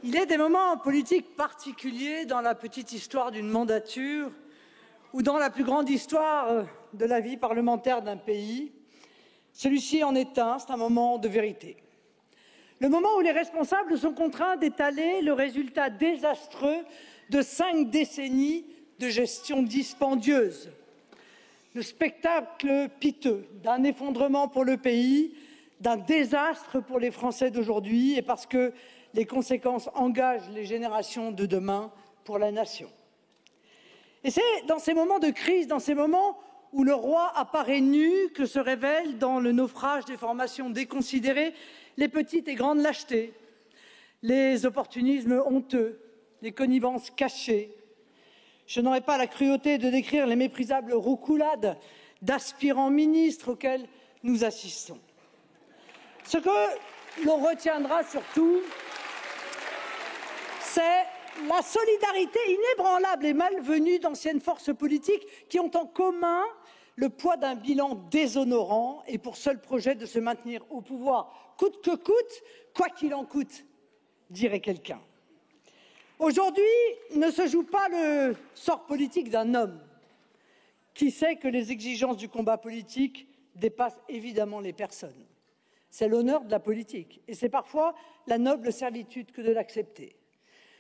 Il est des moments politiques particuliers dans la petite histoire d'une mandature ou dans la plus grande histoire de la vie parlementaire d'un pays. Celui-ci en est un, c'est un moment de vérité. Le moment où les responsables sont contraints d'étaler le résultat désastreux de 5 décennies de gestion dispendieuse. Le spectacle piteux d'un effondrement pour le pays, d'un désastre pour les Français d'aujourd'hui et parce que les conséquences engagent les générations de demain pour la nation. Et c'est dans ces moments de crise, dans ces moments où le roi apparaît nu, que se révèlent dans le naufrage des formations déconsidérées les petites et grandes lâchetés, les opportunismes honteux, les connivences cachées. Je n'aurai pas la cruauté de décrire les méprisables roucoulades d'aspirants ministres auxquels nous assistons. Ce que l'on retiendra surtout, c'est la solidarité inébranlable et malvenue d'anciennes forces politiques qui ont en commun le poids d'un bilan déshonorant et pour seul projet de se maintenir au pouvoir, coûte que coûte, quoi qu'il en coûte, dirait quelqu'un. Aujourd'hui ne se joue pas le sort politique d'un homme qui sait que les exigences du combat politique dépassent évidemment les personnes. C'est l'honneur de la politique et c'est parfois la noble servitude que de l'accepter.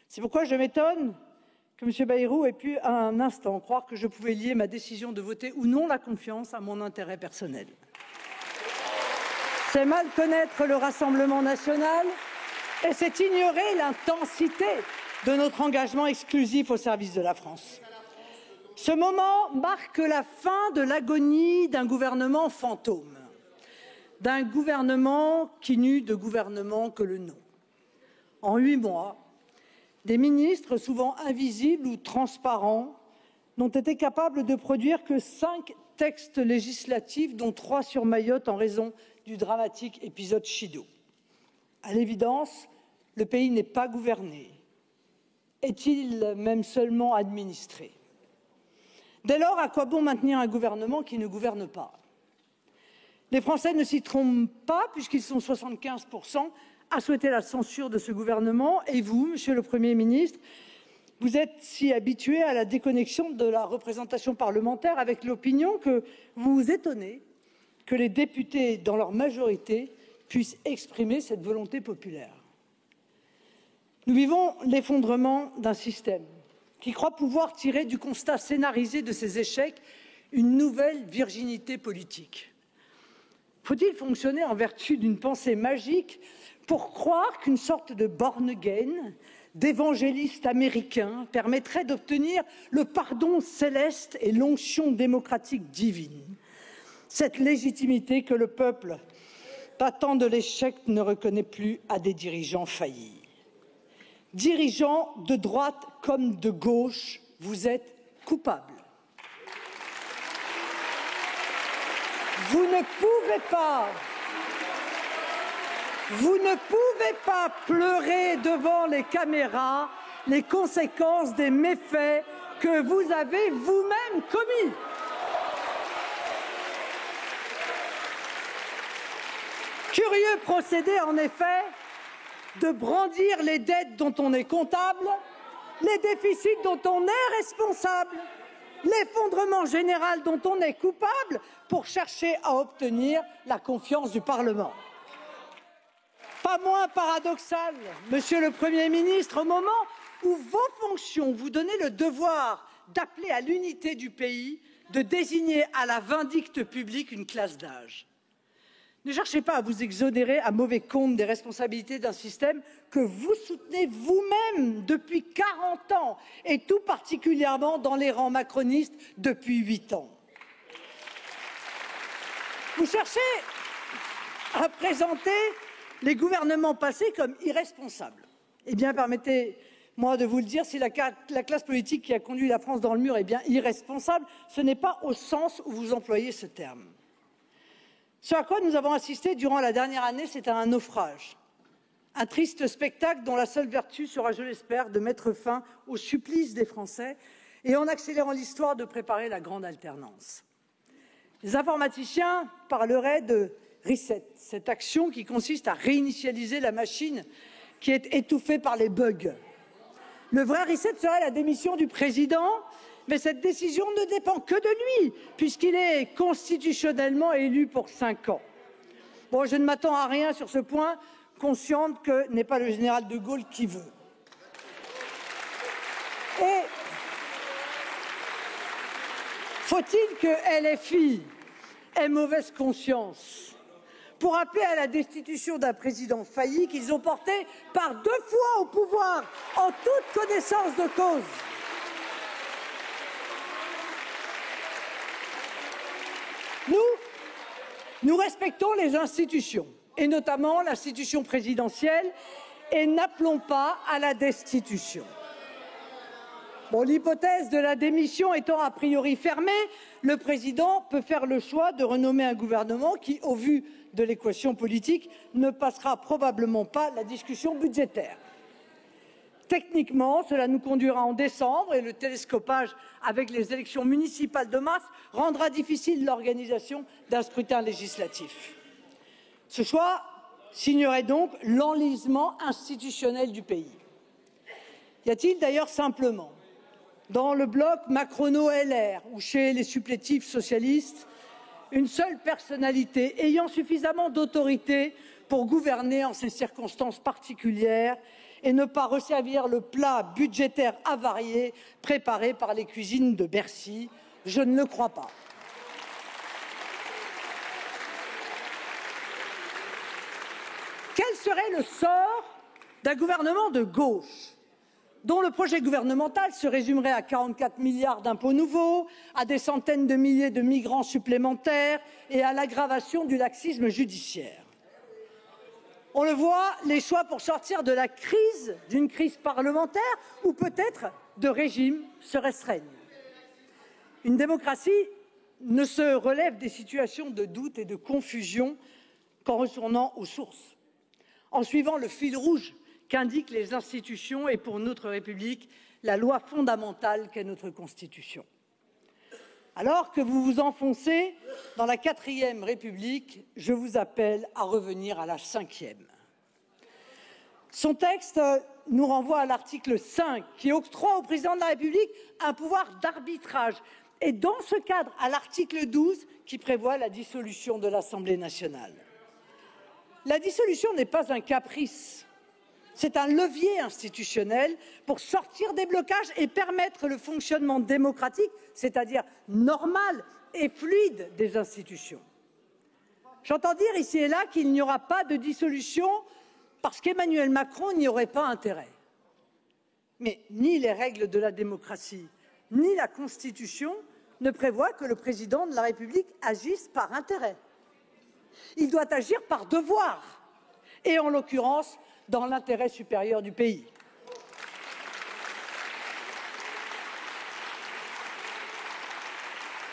C'est pourquoi je m'étonne que M. Bayrou ait pu un instant croire que je pouvais lier ma décision de voter ou non la confiance à mon intérêt personnel. C'est mal connaître le Rassemblement national et c'est ignorer l'intensité de notre engagement exclusif au service de la France. Ce moment marque la fin de l'agonie d'un gouvernement fantôme, d'un gouvernement qui n'eut de gouvernement que le nom. En 8 mois, des ministres, souvent invisibles ou transparents, n'ont été capables de produire que 5 textes législatifs, dont 3 sur Mayotte en raison du dramatique épisode Chido. À l'évidence, le pays n'est pas gouverné. Est-il même seulement administré? Dès lors, à quoi bon maintenir un gouvernement qui ne gouverne pas? Les Français ne s'y trompent pas, puisqu'ils sont 75% à souhaiter la censure de ce gouvernement. Et vous, Monsieur le Premier ministre, vous êtes si habitué à la déconnexion de la représentation parlementaire avec l'opinion que vous vous étonnez que les députés, dans leur majorité, puissent exprimer cette volonté populaire. Nous vivons l'effondrement d'un système qui croit pouvoir tirer du constat scénarisé de ses échecs une nouvelle virginité politique. Faut-il fonctionner en vertu d'une pensée magique pour croire qu'une sorte de born-again, d'évangéliste américain, permettrait d'obtenir le pardon céleste et l'onction démocratique divine? Cette légitimité que le peuple, battant de l'échec, ne reconnaît plus à des dirigeants faillis. Dirigeants de droite comme de gauche, vous êtes coupables. Vous ne pouvez pas pleurer devant les caméras les conséquences des méfaits que vous avez vous-même commis. Curieux procédé, en effet, de brandir les dettes dont on est comptable, les déficits dont on est responsable, l'effondrement général dont on est coupable pour chercher à obtenir la confiance du Parlement. Pas moins paradoxal, Monsieur le Premier ministre, au moment où vos fonctions vous donnaient le devoir d'appeler à l'unité du pays, de désigner à la vindicte publique une classe d'âge. Ne cherchez pas à vous exonérer à mauvais compte des responsabilités d'un système que vous soutenez vous-même depuis 40 ans et tout particulièrement dans les rangs macronistes depuis 8 ans. Vous cherchez à présenter les gouvernements passés comme irresponsables. Eh bien, permettez-moi de vous le dire, si la classe politique qui a conduit la France dans le mur est bien irresponsable, ce n'est pas au sens où vous employez ce terme. Ce à quoi nous avons assisté durant la dernière année, c'est un naufrage. Un triste spectacle dont la seule vertu sera, je l'espère, de mettre fin au supplice des Français et en accélérant l'histoire de préparer la grande alternance. Les informaticiens parleraient de reset, cette action qui consiste à réinitialiser la machine qui est étouffé par les bugs. Le vrai reset serait la démission du président, mais cette décision ne dépend que de lui, puisqu'il est constitutionnellement élu pour 5 ans. Bon, je ne m'attends à rien sur ce point, consciente que n'est pas le général de Gaulle qui veut. Et faut-il que LFI ait mauvaise conscience pour appeler à la destitution d'un président failli qu'ils ont porté par 2 fois au pouvoir en toute connaissance de cause? Nous respectons les institutions, et notamment l'institution présidentielle, et n'appelons pas à la destitution. Bon, l'hypothèse de la démission étant a priori fermée, le président peut faire le choix de renommer un gouvernement qui, au vu de l'équation politique, ne passera probablement pas la discussion budgétaire. Techniquement, cela nous conduira en décembre et le télescopage avec les élections municipales de mars rendra difficile l'organisation d'un scrutin législatif. Ce choix signerait donc l'enlisement institutionnel du pays. Y a-t-il d'ailleurs simplement, dans le bloc Macrono-LR ou chez les supplétifs socialistes, une seule personnalité ayant suffisamment d'autorité pour gouverner en ces circonstances particulières et ne pas resservir le plat budgétaire avarié préparé par les cuisines de Bercy? Je ne le crois pas. Quel serait le sort d'un gouvernement de gauche dont le projet gouvernemental se résumerait à 44 milliards d'impôts nouveaux, à des centaines de milliers de migrants supplémentaires et à l'aggravation du laxisme judiciaire? On le voit, les choix pour sortir de la crise, d'une crise parlementaire ou peut-être de régime se restreignent. Une démocratie ne se relève des situations de doute et de confusion qu'en retournant aux sources, en suivant le fil rouge qu'indiquent les institutions et pour notre République la loi fondamentale qu'est notre Constitution. Alors que vous vous enfoncez dans la 4e République, je vous appelle à revenir à la 5e. Son texte nous renvoie à l'article 5 qui octroie au président de la République un pouvoir d'arbitrage et dans ce cadre à l'article 12 qui prévoit la dissolution de l'Assemblée nationale. La dissolution n'est pas un caprice, c'est un levier institutionnel pour sortir des blocages et permettre le fonctionnement démocratique, c'est-à-dire normal et fluide des institutions. J'entends dire ici et là qu'il n'y aura pas de dissolution parce qu'Emmanuel Macron n'y aurait pas intérêt. Mais ni les règles de la démocratie, ni la Constitution ne prévoient que le président de la République agisse par intérêt. Il doit agir par devoir, et en l'occurrence, dans l'intérêt supérieur du pays.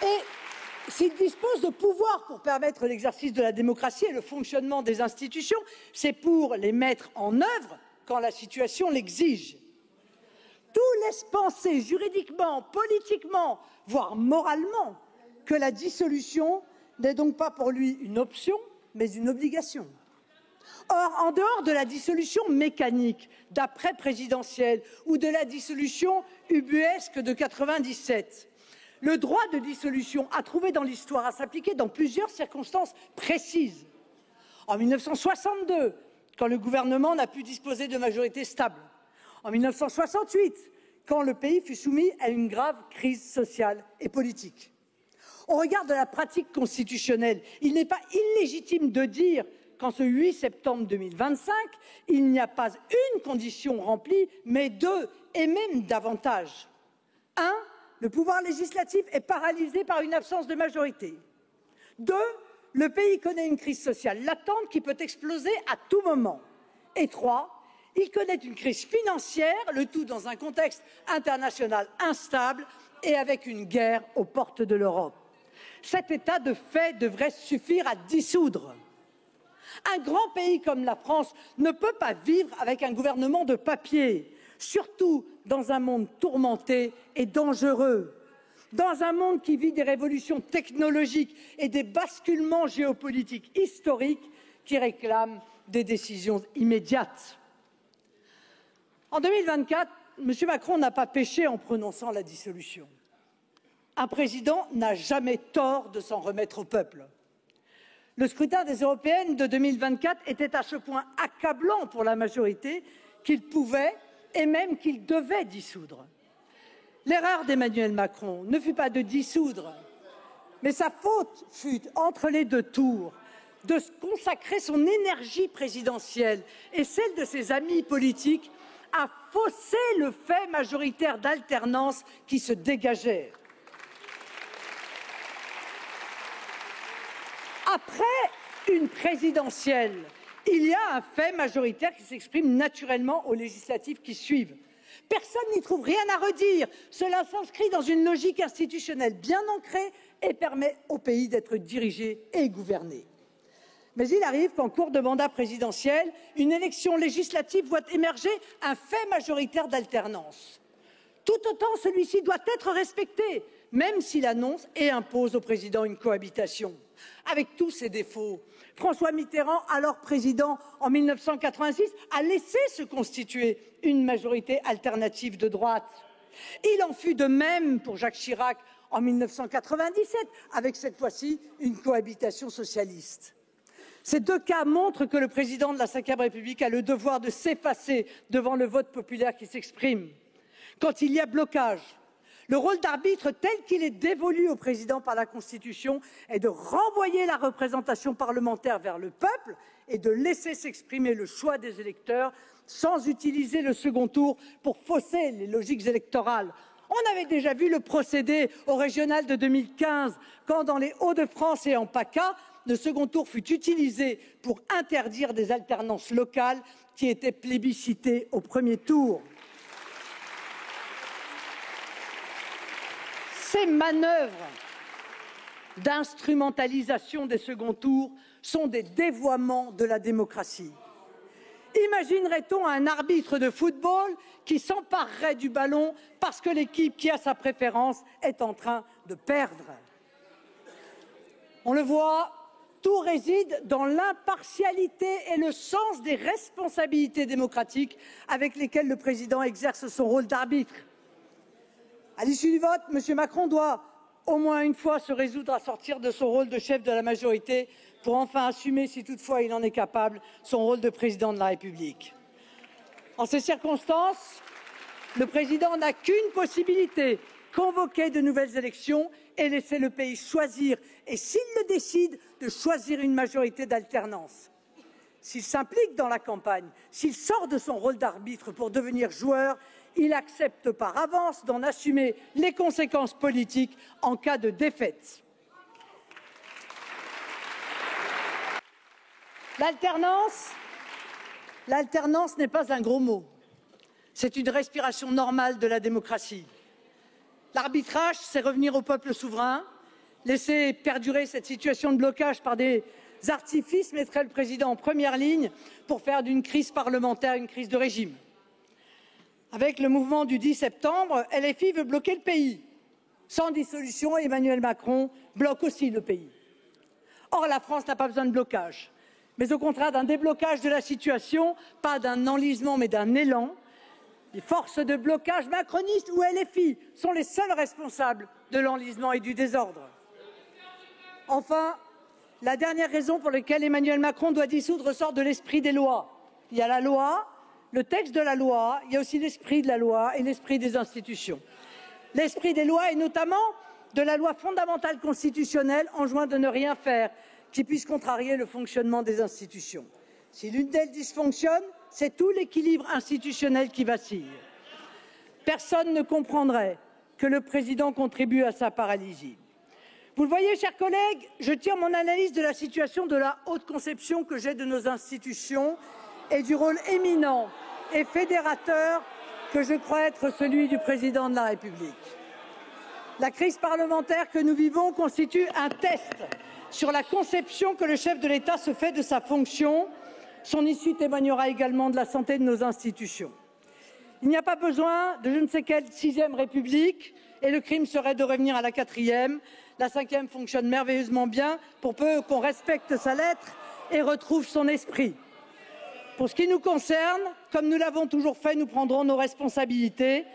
Et s'il dispose de pouvoirs pour permettre l'exercice de la démocratie et le fonctionnement des institutions, c'est pour les mettre en œuvre quand la situation l'exige. Tout laisse penser juridiquement, politiquement, voire moralement, que la dissolution n'est donc pas pour lui une option, mais une obligation. Or, en dehors de la dissolution mécanique d'après-présidentielle ou de la dissolution ubuesque de 1997, le droit de dissolution a trouvé dans l'histoire à s'appliquer dans plusieurs circonstances précises. En 1962, quand le gouvernement n'a pu disposer de majorité stable. En 1968, quand le pays fut soumis à une grave crise sociale et politique. Au regard de la pratique constitutionnelle, il n'est pas illégitime de dire qu'en ce 8 septembre 2025, il n'y a pas une condition remplie, mais 2, et même davantage. 1, le pouvoir législatif est paralysé par une absence de majorité. 2, le pays connaît une crise sociale latente qui peut exploser à tout moment. Et 3, il connaît une crise financière, le tout dans un contexte international instable et avec une guerre aux portes de l'Europe. Cet état de fait devrait suffire à dissoudre. Un grand pays comme la France ne peut pas vivre avec un gouvernement de papier, surtout dans un monde tourmenté et dangereux, dans un monde qui vit des révolutions technologiques et des basculements géopolitiques historiques qui réclament des décisions immédiates. En 2024, M. Macron n'a pas péché en prononçant la dissolution. Un président n'a jamais tort de s'en remettre au peuple. Le scrutin des européennes de 2024 était à ce point accablant pour la majorité qu'il pouvait et même qu'il devait dissoudre. L'erreur d'Emmanuel Macron ne fut pas de dissoudre, mais sa faute fut, entre les deux tours, de consacrer son énergie présidentielle et celle de ses amis politiques à fausser le fait majoritaire d'alternance qui se dégageait. Après une présidentielle, il y a un fait majoritaire qui s'exprime naturellement aux législatives qui suivent. Personne n'y trouve rien à redire. Cela s'inscrit dans une logique institutionnelle bien ancrée et permet au pays d'être dirigé et gouverné. Mais il arrive qu'en cours de mandat présidentiel, une élection législative voit émerger un fait majoritaire d'alternance. Tout autant, celui-ci doit être respecté, même s'il annonce et impose au président une cohabitation. Avec tous ses défauts, François Mitterrand, alors président en 1986, a laissé se constituer une majorité alternative de droite. Il en fut de même pour Jacques Chirac en 1997, avec cette fois-ci une cohabitation socialiste. Ces deux cas montrent que le président de la Ve République a le devoir de s'effacer devant le vote populaire qui s'exprime. Quand il y a blocage, le rôle d'arbitre tel qu'il est dévolu au président par la Constitution est de renvoyer la représentation parlementaire vers le peuple et de laisser s'exprimer le choix des électeurs sans utiliser le second tour pour fausser les logiques électorales. On avait déjà vu le procédé au régional de 2015, quand dans les Hauts-de-France et en PACA, le second tour fut utilisé pour interdire des alternances locales qui étaient plébiscitées au premier tour. Ces manœuvres d'instrumentalisation des seconds tours sont des dévoiements de la démocratie. Imaginerait-on un arbitre de football qui s'emparerait du ballon parce que l'équipe qui a sa préférence est en train de perdre? On le voit, tout réside dans l'impartialité et le sens des responsabilités démocratiques avec lesquelles le président exerce son rôle d'arbitre. À l'issue du vote, M. Macron doit au moins une fois se résoudre à sortir de son rôle de chef de la majorité pour enfin assumer, si toutefois il en est capable, son rôle de président de la République. En ces circonstances, le président n'a qu'une possibilité, convoquer de nouvelles élections et laisser le pays choisir, et s'il le décide, de choisir une majorité d'alternance. S'il s'implique dans la campagne, s'il sort de son rôle d'arbitre pour devenir joueur, il accepte par avance d'en assumer les conséquences politiques en cas de défaite. L'alternance n'est pas un gros mot. C'est une respiration normale de la démocratie. L'arbitrage, c'est revenir au peuple souverain. Laisser perdurer cette situation de blocage par des artifices mettrait le président en première ligne pour faire d'une crise parlementaire une crise de régime. Avec le mouvement du 10 septembre, LFI veut bloquer le pays. Sans dissolution, Emmanuel Macron bloque aussi le pays. Or, la France n'a pas besoin de blocage, mais au contraire d'un déblocage de la situation, pas d'un enlisement, mais d'un élan. Les forces de blocage macronistes ou LFI sont les seuls responsables de l'enlisement et du désordre. Enfin, la dernière raison pour laquelle Emmanuel Macron doit dissoudre ressort de l'esprit des lois. Il y a la loi, le texte de la loi, il y a aussi l'esprit de la loi et l'esprit des institutions. L'esprit des lois est notamment de la loi fondamentale constitutionnelle enjoint de ne rien faire qui puisse contrarier le fonctionnement des institutions. Si l'une d'elles dysfonctionne, c'est tout l'équilibre institutionnel qui vacille. Personne ne comprendrait que le président contribue à sa paralysie. Vous le voyez, chers collègues, je tire mon analyse de la situation de la haute conception que j'ai de nos institutions et du rôle éminent et fédérateur que je crois être celui du président de la République. La crise parlementaire que nous vivons constitue un test sur la conception que le chef de l'État se fait de sa fonction. Son issue témoignera également de la santé de nos institutions. Il n'y a pas besoin de je ne sais quelle 6e République et le crime serait de revenir à la 4e. La 5e fonctionne merveilleusement bien pour peu qu'on respecte sa lettre et retrouve son esprit. Pour ce qui nous concerne, comme nous l'avons toujours fait, nous prendrons nos responsabilités.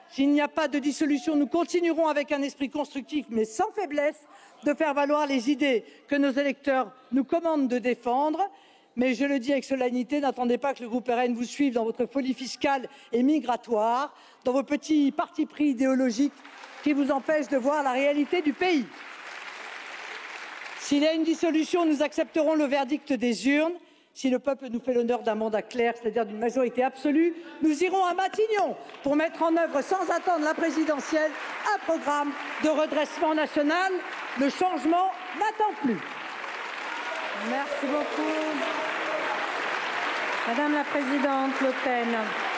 S'il n'y a pas de dissolution, nous continuerons avec un esprit constructif, mais sans faiblesse, de faire valoir les idées que nos électeurs nous commandent de défendre. Mais je le dis avec solennité, n'attendez pas que le groupe RN vous suive dans votre folie fiscale et migratoire, dans vos petits partis pris idéologiques qui vous empêchent de voir la réalité du pays. S'il y a une dissolution, nous accepterons le verdict des urnes. Si le peuple nous fait l'honneur d'un mandat clair, c'est-à-dire d'une majorité absolue, nous irons à Matignon pour mettre en œuvre, sans attendre la présidentielle, un programme de redressement national. Le changement n'attend plus. Merci beaucoup. Madame la présidente Le Pen.